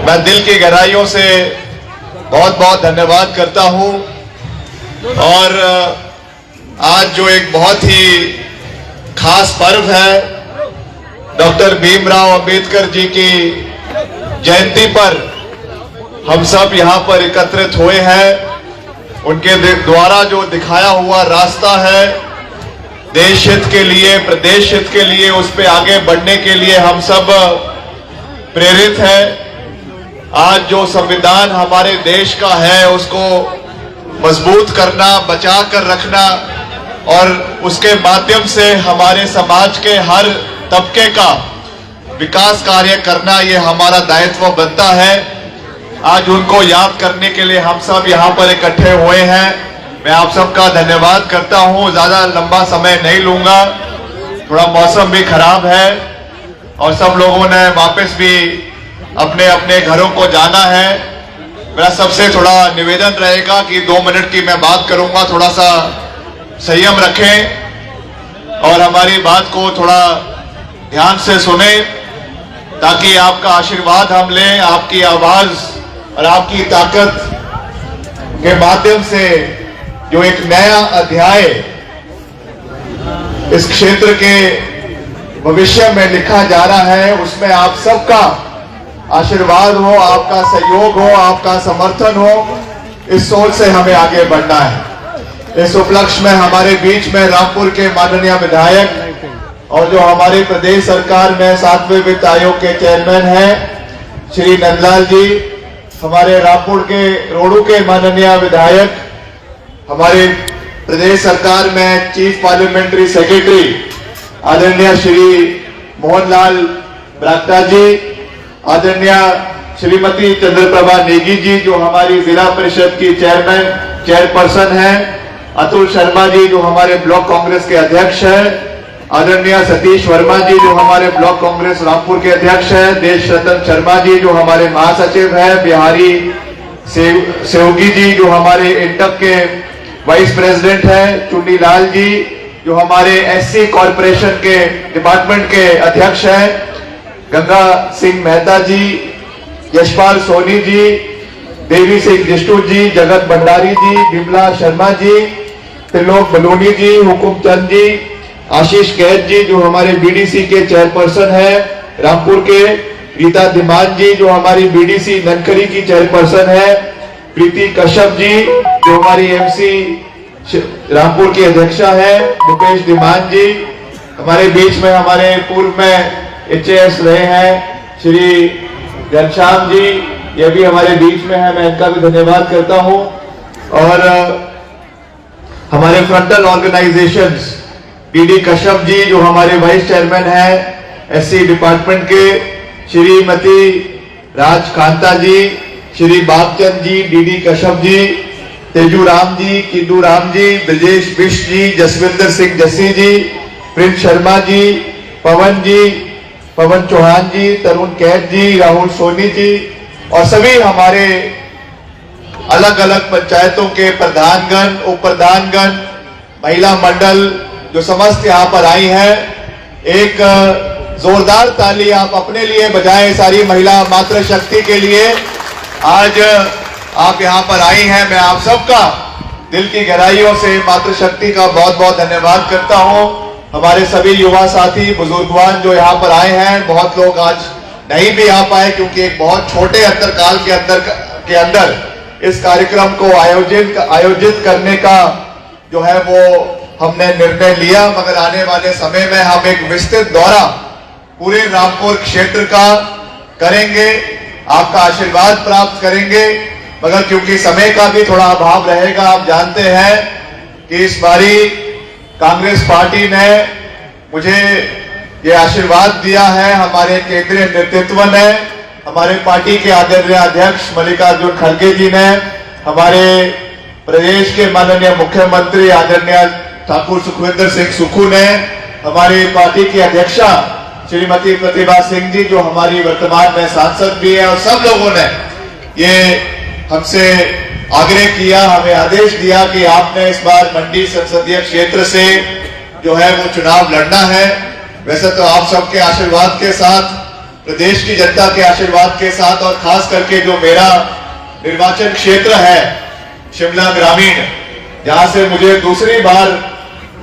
मैं दिल की गहराइयों से बहुत बहुत धन्यवाद करता हूं। और आज जो एक बहुत ही खास पर्व है, डॉक्टर भीमराव अंबेडकर जी की जयंती पर हम सब यहाँ पर एकत्रित हुए हैं। उनके द्वारा जो दिखाया हुआ रास्ता है देश हित के लिए, प्रदेश हित के लिए, उस पे आगे बढ़ने के लिए हम सब प्रेरित हैं। आज जो संविधान हमारे देश का है उसको मजबूत करना, बचा कर रखना और उसके माध्यम से हमारे समाज के हर तबके का विकास कार्य करना, ये हमारा दायित्व बनता है। आज उनको याद करने के लिए हम सब यहाँ पर इकट्ठे हुए हैं। मैं आप सबका धन्यवाद करता हूँ। ज्यादा लंबा समय नहीं लूंगा, थोड़ा मौसम भी खराब है और सब लोगों ने वापस भी अपने अपने घरों को जाना है। मेरा सबसे थोड़ा निवेदन रहेगा कि 2 मिनट की मैं बात करूंगा, थोड़ा सा संयम रखें और हमारी बात को थोड़ा ध्यान से सुने ताकि आपका आशीर्वाद हम लें। आपकी आवाज और आपकी ताकत के माध्यम से जो एक नया अध्याय इस क्षेत्र के भविष्य में लिखा जा रहा है, उसमें आप सबका आशीर्वाद हो, आपका सहयोग हो, आपका समर्थन हो। इस सोच से हमें आगे बढ़ना है। इस उपलक्ष्य में हमारे बीच में रामपुर के माननीय विधायक और जो हमारे प्रदेश सरकार में 7वें वित्त आयोग के चेयरमैन हैं श्री नंदलाल जी, हमारे रामपुर के रोडू के माननीय विधायक, हमारे प्रदेश सरकार में चीफ पार्लियामेंट्री सेक्रेटरी आदरणीय श्री मोहनलाल ब्राक्टा जी, आदरणीय श्रीमती चंद्रप्रभा नेगी जी जो हमारी जिला परिषद की चेयरपर्सन हैं, अतुल शर्मा जी जो हमारे ब्लॉक कांग्रेस के अध्यक्ष हैं, आदरणीय सतीश वर्मा जी जो हमारे ब्लॉक कांग्रेस रामपुर के अध्यक्ष हैं, देश रतन शर्मा जी जो हमारे महासचिव हैं, बिहारी सेवगी जी जो हमारे इंटक के वाइस प्रेसिडेंट हैं, चुन्नी लाल जी जो हमारे एससी कॉर्पोरेशन के डिपार्टमेंट के अध्यक्ष हैं, गंगा सिंह मेहता जी, यशपाल सोनी जी, देवी सिंह जिष्टू जी, जगत भंडारी जी, बिमला शर्मा जी, त्रिलोक बलूनी जी, हुकुम चंद जी, आशीष कैद जी जो हमारे बीडीसी के चेयरपर्सन है रामपुर के, रीता धीमान जी जो हमारी बीडीसी ननकरी की चेयरपर्सन है, प्रीति कश्यप जी जो हमारी एमसी रामपुर की अध्यक्षा है, मुकेश धीमान जी हमारे बीच में, हमारे पूर्व में एचएएस रहे हैं श्री घनश्याम जी, ये भी हमारे बीच में है, मैं इनका भी धन्यवाद करता हूं। और हमारे frontal organisations DD Kashyap ji जो हमारे वाइस चेयरमैन हैं एससी डिपार्टमेंट के, श्रीमती राज कांता जी, श्री बागचंद जी, डीडी कश्यप जी, तेजू राम जी, किंदू राम जी, ब्रजेश बिष्ट जी, जसविंदर सिंह जस्सी जी, प्रिंस शर्मा जी, पवन चौहान जी, तरुण कैद जी, राहुल सोनी जी और सभी हमारे अलग अलग पंचायतों के प्रधानगण, उप प्रधानगण, महिला मंडल जो समस्त यहाँ पर आई हैं। एक जोरदार ताली आप अपने लिए बजाएं, सारी महिला मातृशक्ति के लिए। आज आप यहाँ पर आई हैं, मैं आप सबका दिल की गहराइयों से मातृशक्ति का बहुत बहुत धन्यवाद करता हूँ। हमारे सभी युवा साथी, बुजुर्गवान जो यहाँ पर आए हैं, बहुत लोग आज नहीं भी आ पाए क्योंकि एक बहुत छोटे अंतरकाल के अंदर इस कार्यक्रम को आयोजित करने का जो है वो हमने निर्णय लिया, मगर आने वाले समय में हम एक विस्तृत दौरा पूरे रामपुर क्षेत्र का करेंगे, आपका आशीर्वाद प्राप्त करेंगे। मगर क्योंकि समय का भी थोड़ा अभाव रहेगा, आप जानते हैं कि इस बारी कांग्रेस पार्टी ने मुझे ये आशीर्वाद दिया है, हमारे केंद्रीय नेतृत्व ने, हमारे पार्टी के आदरणीय अध्यक्ष मल्लिकार्जुन खड़गे जी ने, हमारे प्रदेश के माननीय मुख्यमंत्री आदरणीय ठाकुर सुखविंदर सिंह सुक्खू ने, हमारी पार्टी की अध्यक्षा श्रीमती प्रतिभा सिंह जी जो हमारी वर्तमान में सांसद भी है, और सब लोगों ने ये हमसे आग्रह किया, हमें आदेश दिया कि आपने इस बार मंडी संसदीय क्षेत्र से जो है वो चुनाव लड़ना है। वैसे तो आप सबके आशीर्वाद के साथ प्रदेश की जनता के आशीर्वाद के साथ और खास करके जो मेरा निर्वाचन क्षेत्र है शिमला ग्रामीण, जहां से मुझे दूसरी बार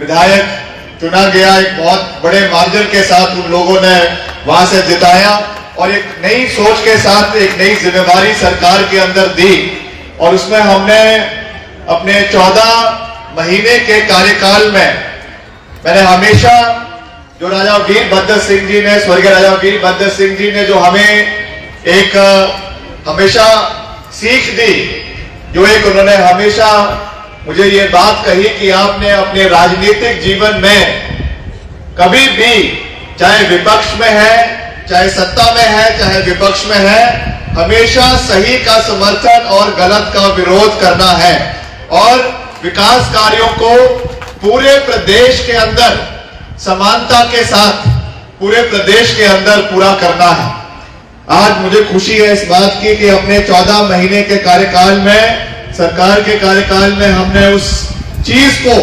विधायक चुना गया, एक बहुत बड़े मार्जिन के साथ उन लोगों ने वहां से जिताया और एक नई सोच के साथ एक नई जिम्मेवारी सरकार के अंदर दी। और उसमें हमने अपने 14 महीने के कार्यकाल में मैंने हमेशा जो राजा वीरभद्र सिंह जी ने, स्वर्गीय राजा वीरभद्र सिंह जी ने जो हमें एक हमेशा सीख दी, जो एक उन्होंने हमेशा मुझे ये बात कही कि आपने अपने राजनीतिक जीवन में कभी भी, चाहे विपक्ष में है, चाहे सत्ता में है, चाहे विपक्ष में है, हमेशा सही का समर्थन और गलत का विरोध करना है और विकास कार्यों को पूरे प्रदेश के अंदर समानता के साथ पूरे प्रदेश के अंदर पूरा करना है। आज मुझे खुशी है इस बात की कि अपने 14 महीने के कार्यकाल में, सरकार के कार्यकाल में, हमने उस चीज को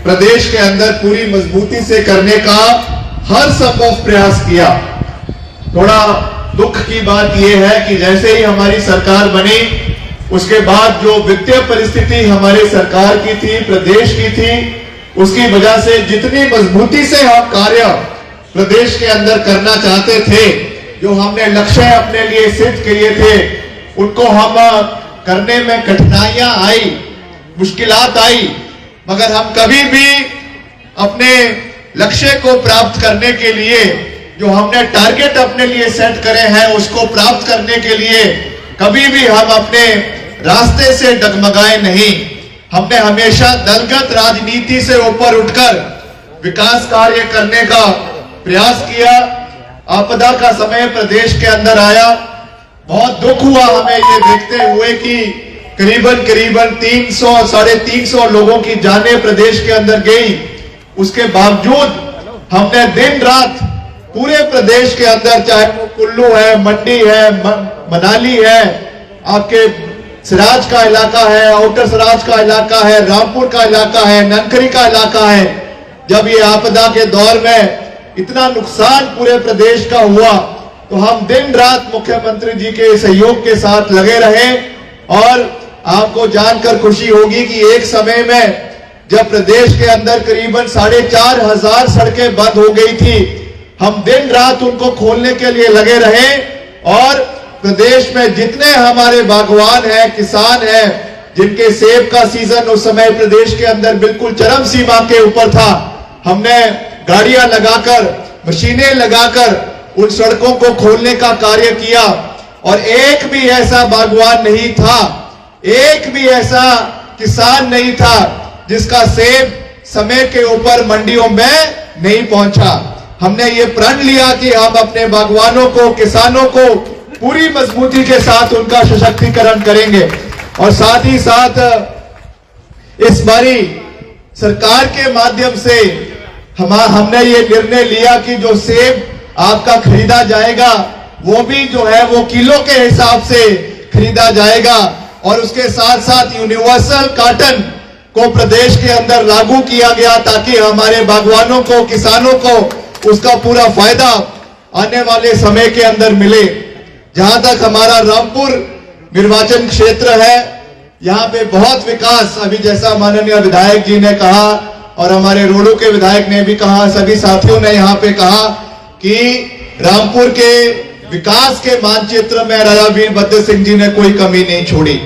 प्रदेश के अंदर पूरी मजबूती से करने का हर संभव प्रयास किया। थोड़ा दुख की बात यह है कि जैसे ही हमारी सरकार बनी उसके बाद जो वित्तीय परिस्थिति हमारी सरकार की थी, प्रदेश की थी, उसकी वजह से जितनी मजबूती से हम कार्य प्रदेश के अंदर करना चाहते थे, जो हमने लक्ष्य अपने लिए सिद्ध किए थे, उनको हम करने में कठिनाइयां आई, मुश्किलात आई, मगर हम कभी भी अपने लक्ष्य को प्राप्त करने के लिए, जो हमने टारगेट अपने लिए सेट करे हैं, उसको प्राप्त करने के लिए कभी भी हम अपने रास्ते से डगमगाए नहीं। हमने हमेशा दलगत राजनीति से ऊपर उठकर विकास कार्य करने का प्रयास किया। आपदा का समय प्रदेश के अंदर आया, बहुत दुख हुआ हमें ये देखते हुए कि करीबन 300 350 लोगों की जानें प्रदेश के अंदर गई। उसके बावजूद हमने दिन रात पूरे प्रदेश के अंदर, चाहे वो कुल्लू है, मंडी है, मनाली है, आपके सिराज का इलाका है, आउटर सिराज का इलाका है, रामपुर का इलाका है, ननकरी का इलाका है, जब ये आपदा के दौर में इतना नुकसान पूरे प्रदेश का हुआ तो हम दिन रात मुख्यमंत्री जी के सहयोग के साथ लगे रहे। और आपको जानकर खुशी होगी कि एक समय में जब प्रदेश के अंदर करीबन 4,500 सड़कें बंद हो गई थी, हम दिन रात उनको खोलने के लिए लगे रहे और प्रदेश में जितने हमारे बागवान हैं, किसान हैं, जिनके सेब का सीजन उस समय प्रदेश के अंदर बिल्कुल चरम सीमा के ऊपर था, हमने गाड़ियां लगाकर, मशीनें लगाकर उन सड़कों को खोलने का कार्य किया। और एक भी ऐसा बागवान नहीं था, एक भी ऐसा किसान नहीं था जिसका सेब समय के ऊपर मंडियों में नहीं पहुंचा। हमने ये प्रण लिया कि हम अपने बागवानों को, किसानों को पूरी मजबूती के साथ उनका सशक्तिकरण करेंगे। और साथ ही साथ इस बारी सरकार के माध्यम से हमने ये निर्णय लिया कि जो सेब आपका खरीदा जाएगा वो भी जो है वो किलो के हिसाब से खरीदा जाएगा। और उसके साथ साथ यूनिवर्सल कॉटन को प्रदेश के अंदर लागू किया गया ताकि हमारे बागवानों को, किसानों को उसका पूरा फायदा आने वाले समय के अंदर मिले। जहां तक हमारा रामपुर निर्वाचन क्षेत्र है, यहाँ पे बहुत विकास, अभी जैसा माननीय विधायक जी ने कहा और हमारे रोडू के विधायक ने भी कहा, सभी साथियों ने यहाँ पे कहा कि रामपुर के विकास के मानचित्र में राजा वीरभद्र सिंह जी ने कोई कमी नहीं छोड़ी।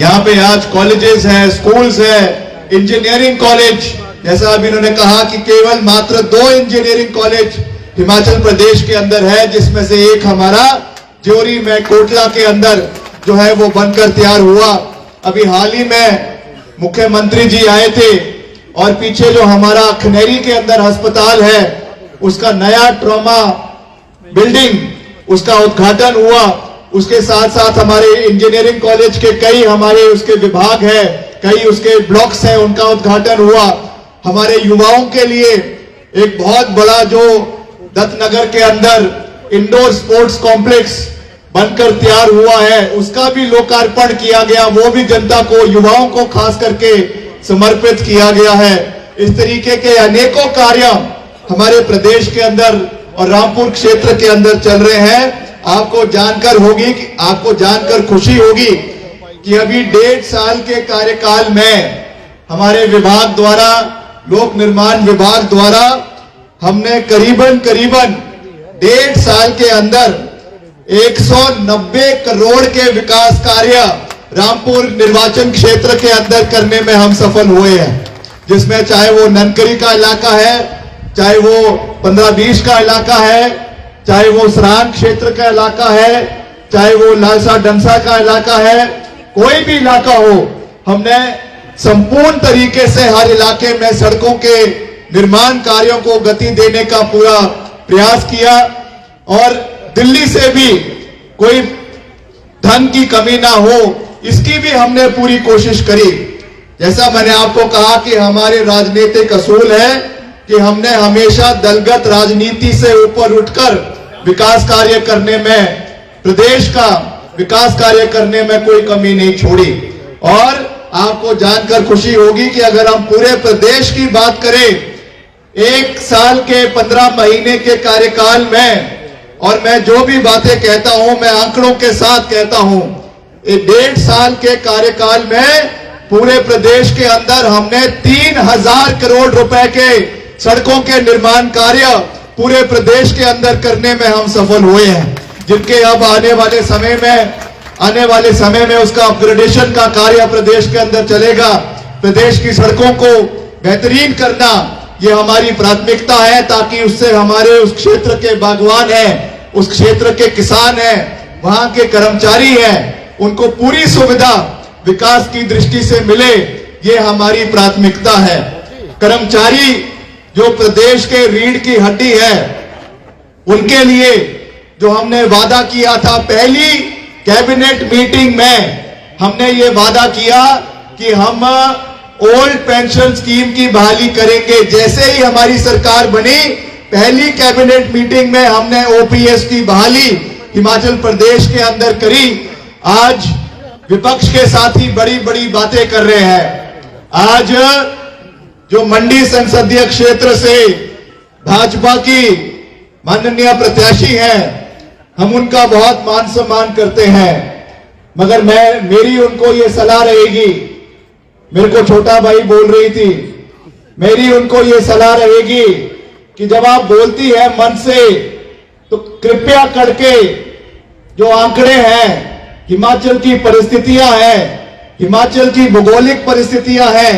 यहाँ पे आज कॉलेजेस हैं, स्कूल्स हैं, इंजीनियरिंग कॉलेज, जैसा अभी इन्होंने कहा कि केवल मात्र 2 इंजीनियरिंग कॉलेज हिमाचल प्रदेश के अंदर है, जिसमें से एक हमारा ज्योरी में कोटला के अंदर जो है वो बनकर तैयार हुआ। अभी हाल ही में मुख्यमंत्री जी आए थे और पीछे जो हमारा खनेरी के अंदर अस्पताल है उसका नया ट्रॉमा बिल्डिंग, उसका उद्घाटन हुआ। उसके साथ साथ हमारे इंजीनियरिंग कॉलेज के कई हमारे उसके विभाग है, कई उसके ब्लॉक्स हैं, उनका उद्घाटन हुआ। हमारे युवाओं के लिए एक बहुत बड़ा जो दत्तनगर के अंदर इंडोर स्पोर्ट्स कॉम्प्लेक्स बनकर तैयार हुआ है, उसका भी लोकार्पण किया गया। वो भी जनता को, युवाओं को खास करके समर्पित किया गया है। इस तरीके के अनेकों कार्य हमारे प्रदेश के अंदर और रामपुर क्षेत्र के अंदर चल रहे हैं। आपको जानकर खुशी होगी कि अभी 1.5 साल के कार्यकाल में हमारे विभाग द्वारा, लोक निर्माण विभाग द्वारा, हमने करीबन 1.5 साल के अंदर 190 करोड़ के विकास कार्य रामपुर निर्वाचन क्षेत्र के अंदर करने में हम सफल हुए हैं, जिसमें चाहे वो ननकरी का इलाका है, चाहे वो 15-20 का इलाका है, चाहे वो सरान क्षेत्र का इलाका है, चाहे वो लालसा डंसा का इलाका है, कोई भी इलाका हो, हमने संपूर्ण तरीके से हर इलाके में सड़कों के निर्माण कार्यों को गति देने का पूरा प्रयास किया। और दिल्ली से भी कोई धन की कमी ना हो, इसकी भी हमने पूरी कोशिश करी। जैसा मैंने आपको कहा कि हमारे राजनीतिक असूल है कि हमने हमेशा दलगत राजनीति से ऊपर उठकर विकास कार्य करने में, प्रदेश का विकास कार्य करने में कोई कमी नहीं छोड़ी। और आपको जानकर खुशी होगी कि अगर हम पूरे प्रदेश की बात करें, 1 साल के 15 महीने के कार्यकाल में, और मैं जो भी बातें कहता हूं मैं आंकड़ों के साथ कहता हूं, 1.5 साल के कार्यकाल में पूरे प्रदेश के अंदर हमने 3000 करोड़ रुपए के सड़कों के निर्माण कार्य पूरे प्रदेश के अंदर करने में हम सफल हुए हैं, जिनके अब आने वाले समय में उसका अपग्रेडेशन का कार्य प्रदेश के अंदर चलेगा। प्रदेश की सड़कों को बेहतरीन करना ये हमारी प्राथमिकता है, ताकि उससे हमारे उस क्षेत्र के बागवान हैं, उस क्षेत्र के किसान हैं, वहां के कर्मचारी हैं, उनको पूरी सुविधा विकास की दृष्टि से मिले, ये हमारी प्राथमिकता है। कर्मचारी जो प्रदेश के रीढ़ की हड्डी है, उनके लिए जो हमने वादा किया था, पहली कैबिनेट मीटिंग में हमने ये वादा किया कि हम ओल्ड पेंशन स्कीम की बहाली करेंगे। जैसे ही हमारी सरकार बनी, पहली कैबिनेट मीटिंग में हमने ओपीएस की बहाली हिमाचल प्रदेश के अंदर करी। आज विपक्ष के साथी बड़ी बड़ी बातें कर रहे हैं। आज जो मंडी संसदीय क्षेत्र से भाजपा की माननीय प्रत्याशी हैं, हम उनका बहुत मान सम्मान करते हैं, मगर मेरी उनको ये सलाह रहेगी, मेरे को छोटा भाई बोल रही थी, मेरी उनको ये सलाह रहेगी कि जब आप बोलती है मन से, तो कृपया करके जो आंकड़े हैं, हिमाचल की परिस्थितियां हैं, हिमाचल की भौगोलिक परिस्थितियां हैं,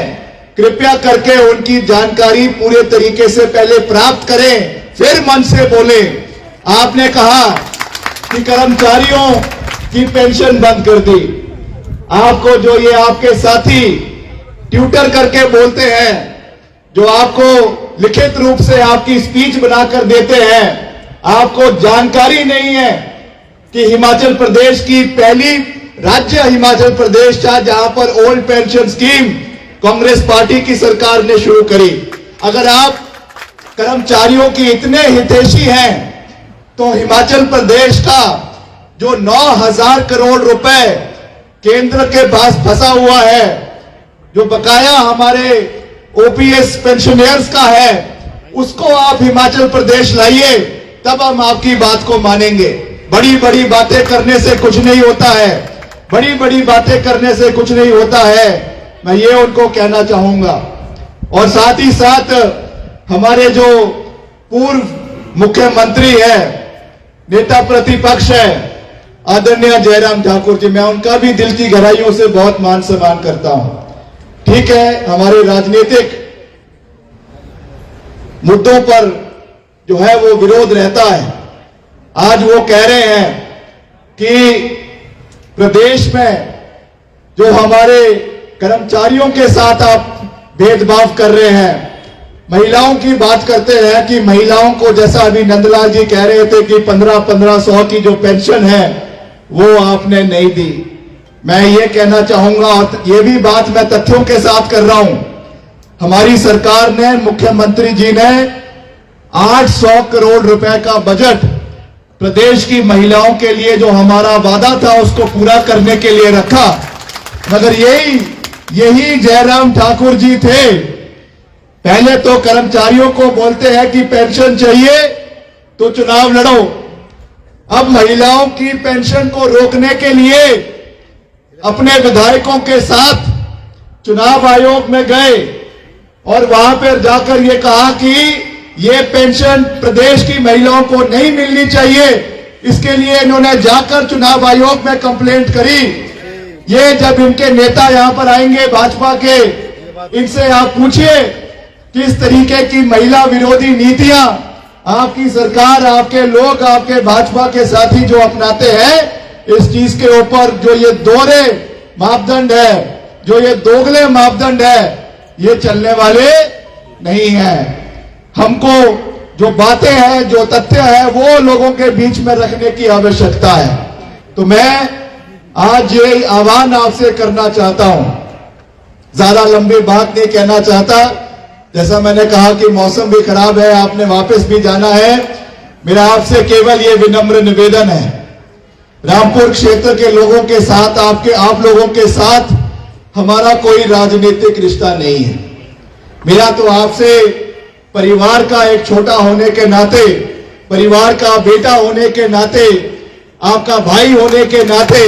कृपया करके उनकी जानकारी पूरे तरीके से पहले प्राप्त करें, फिर मन से बोले। आपने कहा कि कर्मचारियों की पेंशन बंद कर दी। आपको जो ये आपके साथी ट्यूटर करके बोलते हैं, जो आपको लिखित रूप से आपकी स्पीच बनाकर देते हैं, आपको जानकारी नहीं है कि हिमाचल प्रदेश की पहली राज्य हिमाचल प्रदेश था जहां पर old pension scheme Congress party की सरकार ने शुरू करी। अगर आप कर्मचारियों की इतने हितैषी हैं, तो हिमाचल प्रदेश का जो 9000 करोड़ रुपए केंद्र के पास फंसा हुआ है, जो बकाया हमारे ओपीएस पेंशनर्स का है, उसको आप हिमाचल प्रदेश लाइए, तब हम आपकी बात को मानेंगे। बड़ी बड़ी बातें करने से कुछ नहीं होता है, बड़ी बड़ी बातें करने से कुछ नहीं होता है, मैं ये उनको कहना चाहूंगा। और साथ ही साथ हमारे जो पूर्व मुख्यमंत्री है, नेता प्रतिपक्ष है, आदरणीय जयराम ठाकुर जी, मैं उनका भी दिल की गहराइयों से बहुत मान सम्मान करता हूं। ठीक है, हमारे राजनीतिक मुद्दों पर जो है वो विरोध रहता है। आज वो कह रहे हैं कि प्रदेश में जो हमारे कर्मचारियों के साथ आप भेदभाव कर रहे हैं, महिलाओं की बात करते हैं कि महिलाओं को, जैसा अभी नंदलाल जी कह रहे थे कि 1500 की जो पेंशन है वो आपने नहीं दी। मैं ये कहना चाहूंगा, और ये भी बात मैं तथ्यों के साथ कर रहा हूं, हमारी सरकार ने, मुख्यमंत्री जी ने 800 करोड़ रुपए का बजट प्रदेश की महिलाओं के लिए, जो हमारा वादा था, उसको पूरा करने के लिए रखा। मगर यही जयराम ठाकुर जी थे, पहले तो कर्मचारियों को बोलते हैं कि पेंशन चाहिए, तो चुनाव लड़ो। अब महिलाओं की पेंशन को रोकने के लिए अपने विधायकों के साथ चुनाव आयोग में गए और वहां पर जाकर ये कहा कि ये पेंशन प्रदेश की महिलाओं को नहीं मिलनी चाहिए। इसके लिए इन्होंने जाकर चुनाव आयोग में कंप्लेंट करी। ये जब इनके नेता यहां पर आएंगे भाजपा के, इनसे आप पूछिए किस तरीके की महिला विरोधी नीतियां आपकी सरकार, आपके लोग, आपके भाजपा के साथी जो अपनाते हैं, इस चीज के ऊपर जो ये दोहरे मापदंड है, जो ये दोगले मापदंड है, ये चलने वाले नहीं है। हमको जो बातें हैं, जो तथ्य है, वो लोगों के बीच में रखने की आवश्यकता है। तो मैं आज ये आह्वान आपसे करना चाहता हूं, ज्यादा लंबी बात नहीं कहना चाहता। जैसा मैंने कहा कि मौसम भी खराब है, आपने वापस भी जाना है। मेरा आपसे केवल ये विनम्र निवेदन है, रामपुर क्षेत्र के लोगों के साथ, आप लोगों के साथ हमारा कोई राजनीतिक रिश्ता नहीं है। मेरा तो आपसे परिवार का एक छोटा होने के नाते, परिवार का बेटा होने के नाते, आपका भाई होने के नाते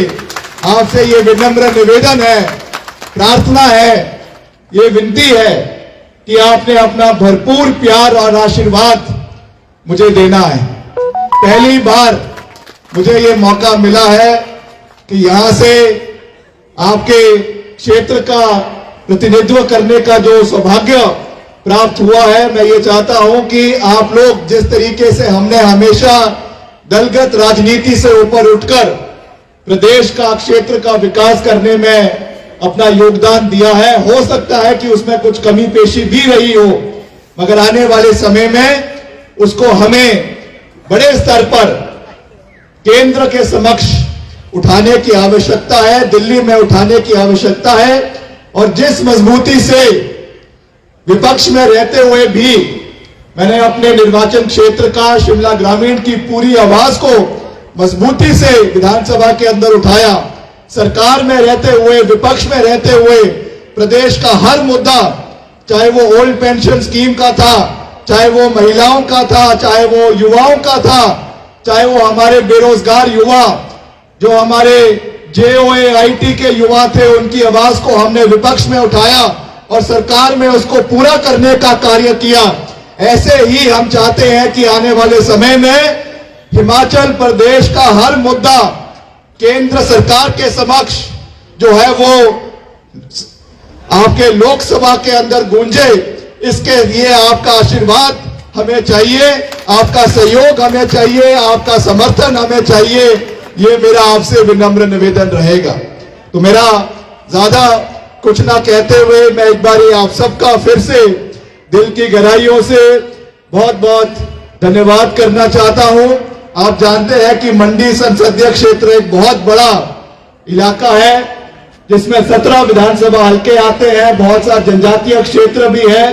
आपसे ये विनम्र निवेदन है, प्रार्थना है, ये विनती है कि आपने अपना भरपूर प्यार और आशीर्वाद मुझे देना है। पहली बार मुझे ये मौका मिला है कि यहां से आपके क्षेत्र का प्रतिनिधित्व करने का जो सौभाग्य प्राप्त हुआ है। मैं ये चाहता हूं कि आप लोग जिस तरीके से हमने हमेशा दलगत राजनीति से ऊपर उठकर प्रदेश का, क्षेत्र का विकास करने में अपना योगदान दिया है, हो सकता है कि उसमें कुछ कमी पेशी भी रही हो, मगर आने वाले समय में उसको हमें बड़े स्तर पर केंद्र के समक्ष उठाने की आवश्यकता है, दिल्ली में उठाने की आवश्यकता है। और जिस मजबूती से विपक्ष में रहते हुए भी मैंने अपने निर्वाचन क्षेत्र का, शिमला ग्रामीण की पूरी आवाज को मजबूती से विधानसभा के अंदर उठाया, सरकार में रहते हुए, विपक्ष में रहते हुए प्रदेश का हर मुद्दा, चाहे वो ओल्ड पेंशन स्कीम का था, चाहे वो महिलाओं का था, चाहे वो युवाओं का था, चाहे वो हमारे बेरोजगार युवा, जो हमारे जेओए आईटी के युवा थे, उनकी आवाज को हमने विपक्ष में उठाया और सरकार में उसको पूरा करने का कार्य किया। ऐसे ही हम चाहते हैं कि आने वाले समय में हिमाचल प्रदेश का हर मुद्दा केंद्र सरकार के समक्ष जो है वो आपके लोकसभा के अंदर गूंजे। इसके लिए आपका आशीर्वाद हमें चाहिए, आपका सहयोग हमें चाहिए, आपका समर्थन हमें चाहिए। ये मेरा आपसे विनम्र निवेदन रहेगा। तो मेरा ज्यादा कुछ ना कहते हुए मैं एक बार आप सबका फिर से दिल की गहराइयों से बहुत बहुत धन्यवाद करना चाहता हूं। आप जानते हैं कि मंडी संसदीय क्षेत्र एक बहुत बड़ा इलाका है, जिसमें 17 विधानसभा हल्के आते हैं, बहुत सा जनजातीय क्षेत्र भी है।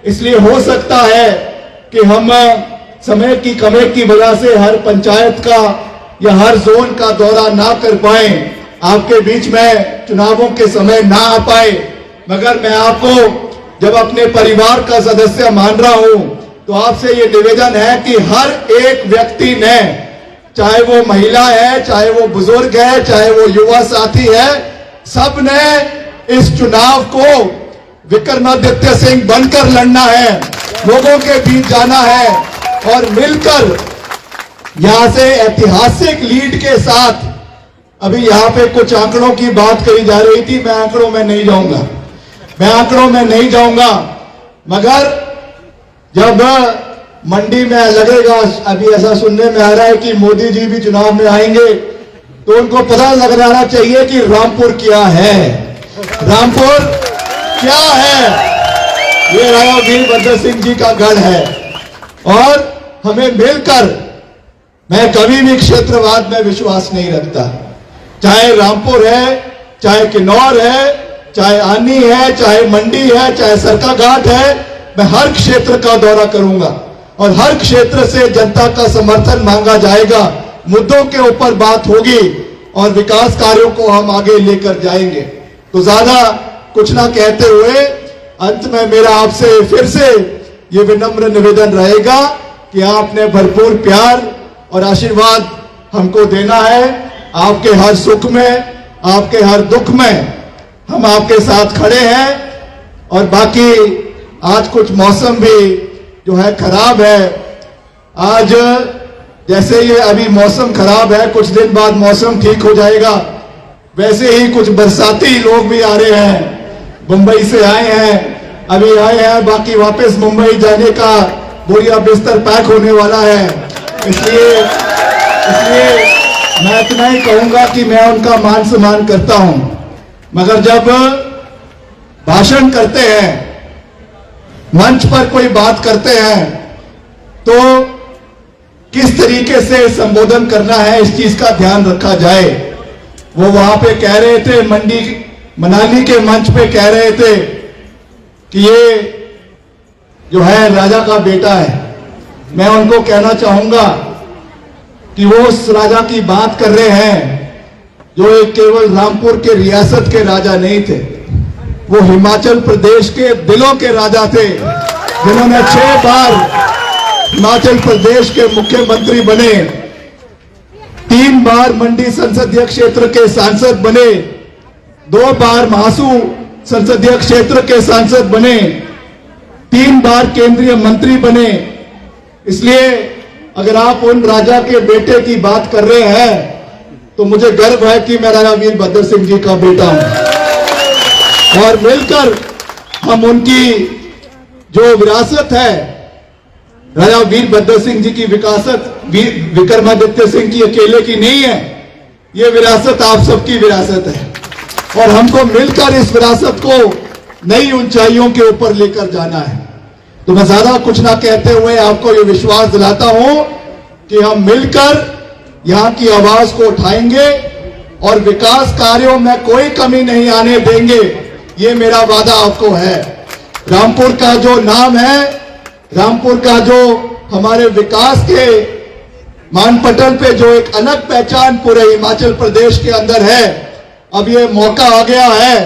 इसलिए हो सकता है कि हम समय की कमी की वजह से हर पंचायत का या हर जोन का दौरा ना कर पाए, आपके बीच में चुनावों के समय ना आ पाए, मगर मैं आपको जब अपने परिवार का सदस्य मान रहा हूं तो आपसे ये निवेदन है कि हर एक व्यक्ति ने, चाहे वो महिला है, चाहे वो बुजुर्ग है, चाहे वो युवा साथी है, सब ने इस चुनाव को विक्रमादित्य सिंह बनकर लड़ना है, लोगों के बीच जाना है और मिलकर यहां से ऐतिहासिक लीड के साथ। अभी यहां पे कुछ आंकड़ों की बात करी जा रही थी, मैं आंकड़ों में नहीं जाऊंगा, मगर जब मंडी में लगेगा, अभी ऐसा सुनने में आ रहा है कि मोदी जी भी चुनाव में आएंगे, तो उनको पता लग जाना चाहिए कि रामपुर क्या है, रामपुर क्या है। ये राजा वीरभद्र सिंह जी का गढ़ है और हमें मिलकर, मैं कभी भी क्षेत्रवाद में विश्वास नहीं रखता, चाहे रामपुर है, चाहे किन्नौर है, चाहे आनी है, चाहे मंडी है, चाहे सरकाघाट है, मैं हर क्षेत्र का दौरा करूंगा और हर क्षेत्र से जनता का समर्थन मांगा जाएगा, मुद्दों के ऊपर बात होगी और विकास कार्यों को हम आगे लेकर जाएंगे। तो ज्यादा कुछ ना कहते हुए अंत में मेरा आपसे फिर से ये विनम्र निवेदन रहेगा कि आपने भरपूर प्यार और आशीर्वाद हमको देना है। आपके हर सुख में, आपके हर दुख में हम आपके साथ खड़े हैं। और बाकी आज कुछ मौसम भी जो है खराब है। आज जैसे ये अभी मौसम खराब है, कुछ दिन बाद मौसम ठीक हो जाएगा। वैसे ही कुछ बरसाती लोग भी आ रहे हैं, मुंबई से आए हैं, अभी आए हैं, बाकी वापस मुंबई जाने का बोरिया बिस्तर पैक होने वाला है। इसलिए मैं इतना ही कहूंगा कि मैं उनका मान सम्मान करता हूं, मगर जब भाषण करते हैं, मंच पर कोई बात करते हैं, तो किस तरीके से संबोधन करना है इस चीज का ध्यान रखा जाए। वो वहां पे कह रहे थे, मनाली के मंच पे कह रहे थे कि ये जो है राजा का बेटा है। मैं उनको कहना चाहूंगा कि वो उस राजा की बात कर रहे हैं जो एक केवल रामपुर के रियासत के राजा नहीं थे, वो हिमाचल प्रदेश के दिलों के राजा थे, जिन्होंने 6 बार हिमाचल प्रदेश के मुख्यमंत्री बने, 3 बार मंडी संसदीय क्षेत्र के सांसद बने, 2 बार महासू संसदीय क्षेत्र के सांसद बने, 3 बार केंद्रीय मंत्री बने। इसलिए अगर आप उन राजा के बेटे की बात कर रहे हैं तो मुझे गर्व है कि मैं राजा वीरभद्र सिंह जी का बेटा हूं। और मिलकर हम उनकी जो विरासत है, राजा वीरभद्र सिंह जी की विरासत विक्रमादित्य सिंह की अकेले की नहीं है, ये विरासत आप सबकी विरासत है। और हमको मिलकर इस विरासत को नई ऊंचाइयों के ऊपर लेकर जाना है। तो मैं ज्यादा कुछ ना कहते हुए आपको ये विश्वास दिलाता हूं कि हम मिलकर यहां की आवाज को उठाएंगे और विकास कार्यों में कोई कमी नहीं आने देंगे, ये मेरा वादा आपको है। रामपुर का जो नाम है, रामपुर का जो हमारे विकास के मानपटल पे जो एक अलग पहचान पूरे हिमाचल प्रदेश के अंदर है, अब ये मौका आ गया है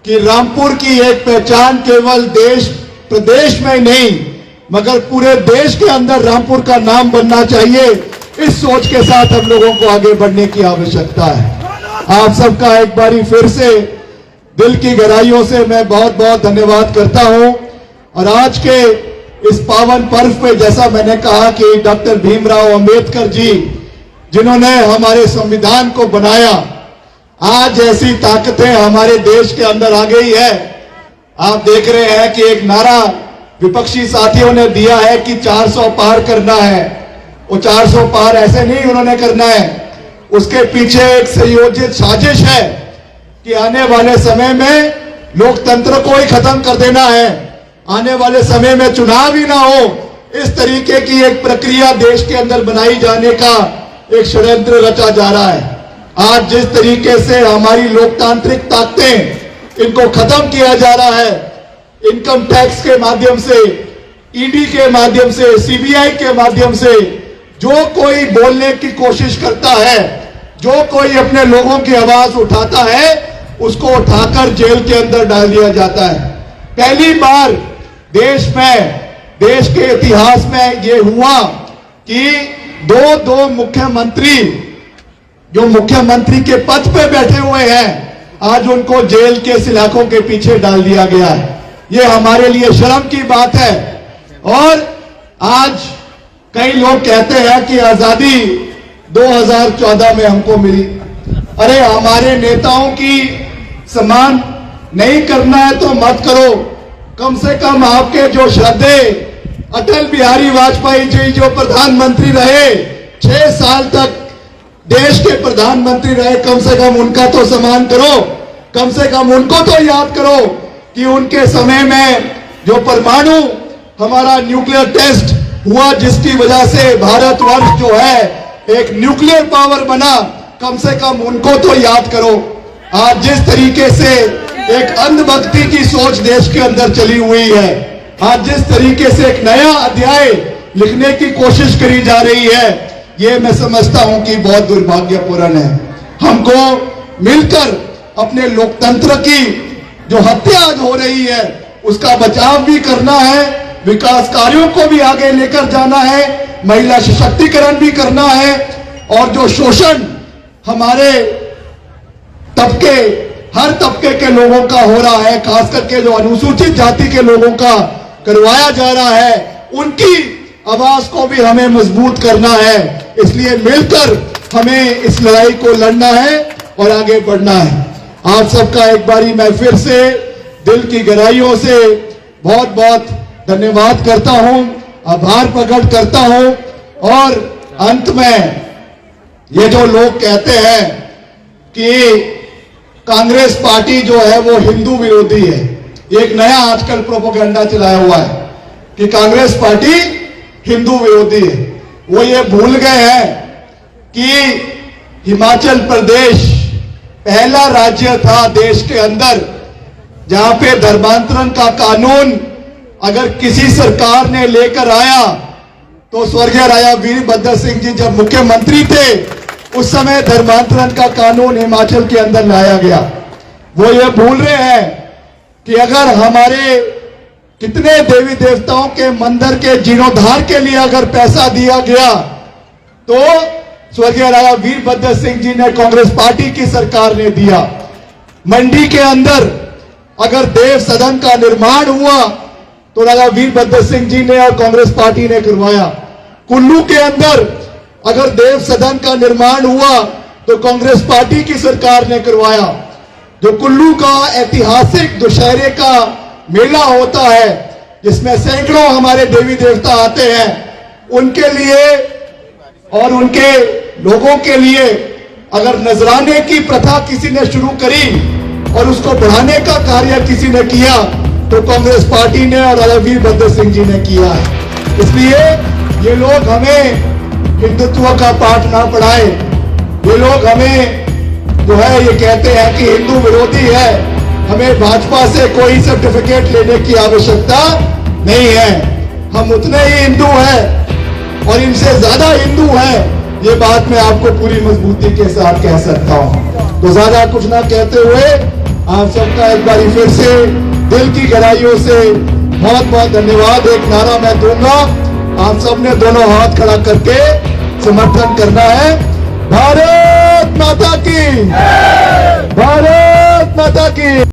कि रामपुर की एक पहचान केवल देश प्रदेश में नहीं मगर पूरे देश के अंदर रामपुर का नाम बनना चाहिए। इस सोच के साथ हम लोगों को आगे बढ़ने की आवश्यकता है। आप सबका एक बारी फिर से दिल की गहराइयों से मैं बहुत बहुत धन्यवाद करता हूं। और आज के इस पावन पर्व पे जैसा मैंने कहा कि डॉक्टर भीमराव अंबेडकर जी जिन्होंने हमारे संविधान को बनाया, आज ऐसी ताकतें हमारे देश के अंदर आ गई है। आप देख रहे हैं कि एक नारा विपक्षी साथियों ने दिया है कि 400 पार करना है। वो 400 पार ऐसे नहीं उन्होंने करना है, उसके पीछे एक संयोजित साजिश है कि आने वाले समय में लोकतंत्र को ही खत्म कर देना है, आने वाले समय में चुनाव ही ना हो, इस तरीके की एक प्रक्रिया देश के अंदर बनाई जाने का एक षड्यंत्र रचा जा रहा है। आज जिस तरीके से हमारी लोकतांत्रिक ताकतें, इनको खत्म किया जा रहा है, इनकम टैक्स के माध्यम से, ईडी के माध्यम से, सीबीआई के माध्यम से, जो कोई बोलने की कोशिश करता है, जो कोई अपने लोगों की आवाज उठाता है, उसको उठाकर जेल के अंदर डाल दिया जाता है। पहली बार देश में, देश के इतिहास में यह हुआ कि दो मुख्यमंत्री जो मुख्यमंत्री के पद पे बैठे हुए हैं, आज उनको जेल के सलाखों के पीछे डाल दिया गया है। ये हमारे लिए शर्म की बात है। और आज कई लोग कहते हैं कि आजादी 2014 में हमको मिली। अरे हमारे नेताओं की सम्मान नहीं करना है तो मत करो, कम से कम आपके जो श्रद्धे अटल बिहारी वाजपेयी जी जो प्रधानमंत्री रहे, 6 साल तक देश के प्रधानमंत्री रहे, कम से कम उनका तो सम्मान करो, कम से कम उनको तो याद करो कि उनके समय में जो परमाणु हमारा न्यूक्लियर टेस्ट हुआ, जिसकी वजह से भारतवर्ष जो है एक न्यूक्लियर पावर बना, कम से कम उनको तो याद करो। आज जिस तरीके से एक अंधभक्ति की सोच देश के अंदर चली हुई है, आज जिस तरीके से एक नया अध्याय लिखने की कोशिश करी जा रही है, ये मैं समझता हूं कि बहुत दुर्भाग्यपूर्ण है। हमको मिलकर अपने लोकतंत्र की जो हत्या आज हो रही है उसका बचाव भी करना है विकास कार्यों को भी आगे लेकर जाना है, महिला सशक्तिकरण भी करना है, और जो शोषण हमारे तबके, हर तबके के लोगों का हो रहा है, खास करके जो अनुसूचित जाति के लोगों का करवाया जा रहा है, उनकी आवाज को भी हमें मजबूत करना है। इसलिए मिलकर हमें इस लड़ाई को लड़ना है और आगे बढ़ना है। आप सबका एक बारी मैं फिर से दिल की गहराइयों से बहुत बहुत धन्यवाद करता हूं, आभार प्रकट करता हूं। और अंत में ये जो लोग कहते हैं कि कांग्रेस पार्टी जो है वो हिंदू विरोधी है, एक नया आजकल प्रोपेगेंडा चलाया हुआ है कि कांग्रेस पार्टी हिंदू विरोधी है। वो ये भूल गए हैं कि हिमाचल प्रदेश पहला राज्य था देश के अंदर जहां पे धर्मांतरण का कानून अगर किसी सरकार ने लेकर आया तो स्वर्गीय राजा वीरभद्र सिंह जी जब मुख्यमंत्री थे उस समय धर्मांतरण का कानून हिमाचल के अंदर लाया गया। वो ये भूल रहे हैं कि अगर हमारे कितने देवी देवताओं के मंदिर के जीर्णोद्धार के लिए अगर पैसा दिया गया तो स्वर्गीय राजा वीरभद्र सिंह जी ने, कांग्रेस पार्टी की सरकार ने दिया। मंडी के अंदर अगर देव सदन का निर्माण हुआ तो राजा वीरभद्र सिंह जी ने और कांग्रेस पार्टी ने करवाया। कुल्लू के अंदर अगर देव सदन का निर्माण हुआ तो कांग्रेस पार्टी की सरकार ने करवाया। जो कुल्लू का ऐतिहासिक दशहरे का मेला होता है जिसमें सैकड़ों हमारे देवी देवता आते हैं, उनके लिए और उनके लोगों के लिए अगर नजराने की प्रथा किसी ने शुरू करी और उसको बढ़ाने का कार्य किसी ने किया तो कांग्रेस पार्टी ने और राजा वीरभद्र सिंह जी ने किया है। इसलिए ये लोग हमें हिंदुत्व का पाठ ना पढ़ाए। ये लोग हमें जो है ये कहते हैं कि हिंदू विरोधी है, हमें भाजपा से कोई सर्टिफिकेट लेने की आवश्यकता नहीं है। हम उतने ही हिंदू हैं और इनसे ज्यादा हिंदू हैं, ये बात मैं आपको पूरी मजबूती के साथ कह सकता हूं। तो ज्यादा कुछ ना कहते हुए आप सबका एक बार फिर से दिल की गहराइयों से बहुत बहुत धन्यवाद। एक नारा मैं दूंगा, आप सबने दोनों हाथ खड़ा करके समर्थन करना है। भारत माता की, भारत माता की।